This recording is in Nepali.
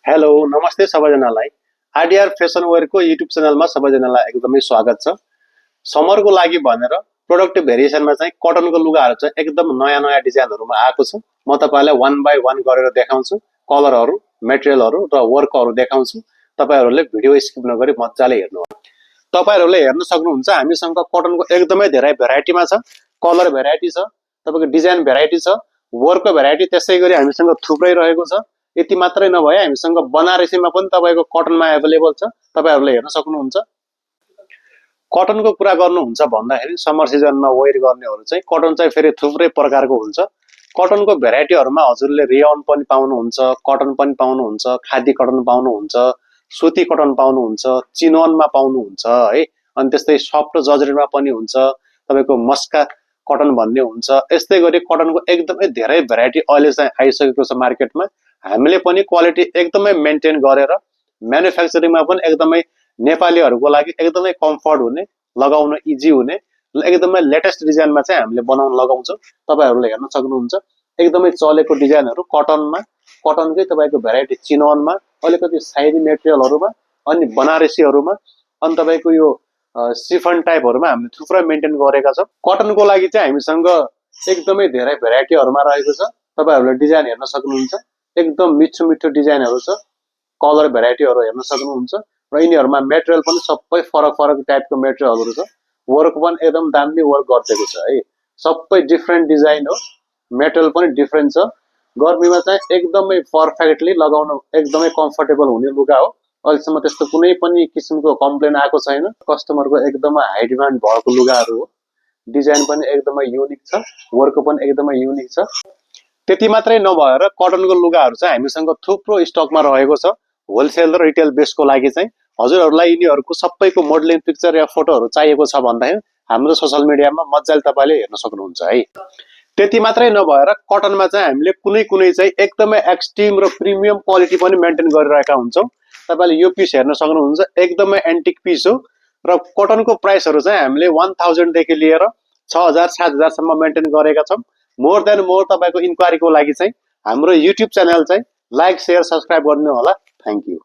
हेलो नमस्ते सबैजनालाई। आरडीआर फेसन वेयरको युट्युब च्यानलमा सबैजनालाई एकदमै स्वागत छ। समरको लागि भनेर प्रोडक्ट भेरिएसनमा चाहिँ कटनको लुगाहरू चाहिँ एकदम नयाँ नयाँ डिजाइनहरुमा आएको छ। म तपाईहरुलाई वन बाइ वन गरेर देखाउँछु। कलरहरु, मटेरियलहरु र वर्कहरु देखाउँछु। तपाईहरुले भिडियो स्किप नगरी मज्जाले हेर्नुहोला। तपाईहरुले हेर्न सक्नुहुन्छ हामीसँग कटनको एकदमै धेरै भेराइटीमा छ। कलर भेराइटी छ, तपाईको डिजाइन भेराइटी छ, वर्कको भेराइटी त्यसैगरी हामीसँग थुप्रै रहेको छ। यति मात्रै नभए हामीसँग बनारसीमा पनि तपाईको कटनमा अवेलेबल छ। तपाईहरुले हेर्न सक्नुहुन्छ। कटनको कुरा गर्नुहुन्छ भन्दाखेरि समर सिजनमा वेयर गर्नेहरु चाहिँ कटन चाहिँ फेरि थुप्रै प्रकारको हुन्छ। कटनको भेराइटीहरुमा हजुरले रेयन पनि पाउनुहुन्छ, कटन पनि पाउनुहुन्छ, खादी कटन पाउनुहुन्छ, सुती कटन पाउनुहुन्छ, चिनोनमा पाउनुहुन्छ है। अनि त्यस्तै सफ्ट जर्जेटमा पनि हुन्छ, तपाईको मस्का कटन भन्ने हुन्छ। यस्तै गरी कटनको एकदमै धेरै भेराइटी अहिले चाहिँ आइसकेको छ मार्केटमा। हामीले पनि क्वालिटी एकदमै मेन्टेन गरेर म्यानुफ्याक्चरिङमा पनि एकदमै नेपालीहरुको लागि एकदमै कम्फर्ट हुने, लगाउन इजी हुने, एकदमै लेटेस्ट डिजाइनमा चाहिँ हामीले बनाउन लगाउँछौं। तपाईहरुले हेर्न सक्नुहुन्छ एकदमै चलेको डिजाइनहरु कटनमा, कटनकै तपाईको भेराइटी चिनोनमा, अलिकति साइडी मटेरियलहरुमा, अनि बनारसीहरुमा, अनि तपाईको यो सिफन टाइपहरुमा हामीले थुप्रै मेन्टेन गरेका छौं। कटनको लागि चाहिँ हामीसँग एकदमै धेरै भेराइटीहरुमा रहेको छ। तपाईहरुले डिजाइन हेर्न सक्नुहुन्छ। एकदम मिठो मिठो डिजाइनहरु छ। कलर भेराइटीहरु हेर्न सक्नुहुन्छ र यिनीहरुमा मटेरियल पनि सबै फरक फरक टाइपको मटेरियलहरु छ। वर्क पनि एकदम दामी वर्क गरिदिएको छ है। सबै डिफरेन्ट डिजाइन हो। मटेरियल पनि डिफरेन्ट छ। गर्मीमा चाहिँ एकदमै परफेक्टली लगाउन एकदमै कम्फर्टेबल हुने लुगा हो। अहिलेसम्म त्यस्तो कुनै पनि किसिमको कम्प्लेन आएको छैन। कस्टमरको एकदमै हाई डिमान्ड भएको लुगाहरु हो। डिजाइन पनि एकदमै युनिक छ, वर्क पनि एकदमै युनिक छ। त्यति मात्रै नभएर कटनको लुगाहरु चाहिँ हामीसँग थुप्रो स्टकमा रहेको छ। होलसेल र रिटेल बेसको लागि चाहिँ हजुरहरुलाई यिनीहरुको सबैको मोडलिङ पिक्चर या फोटोहरु चाहिएको छ भन्दाखेरि हाम्रो सोशल मिडियामा मज्जाले तपाईले हेर्न सक्नुहुन्छ है। त्यति मात्रै नभएर कटनमा चाहिँ हामीले कुनै कुनै चाहिँ एकदमै एक्सट्रिम र प्रिमियम क्वालिटी पनि मेन्टेन गरिरहेका हुन्छौं। तपाईले यो पीस हेर्न सक्नुहुन्छ एकदमै एन्टिक पीस हो र कटनको प्राइसहरु चाहिँ हामीले 1000 देखि लिएर 6000 7000 सम्म मेन्टेन गरेका छौं। मोर देन मोर तपाईको इन्क्वायरीको लागि चाहिँ हाम्रो युट्युब च्यानल चाहिँ लाइक शेयर सब्स्क्राइब गर्नु होला। Thank you.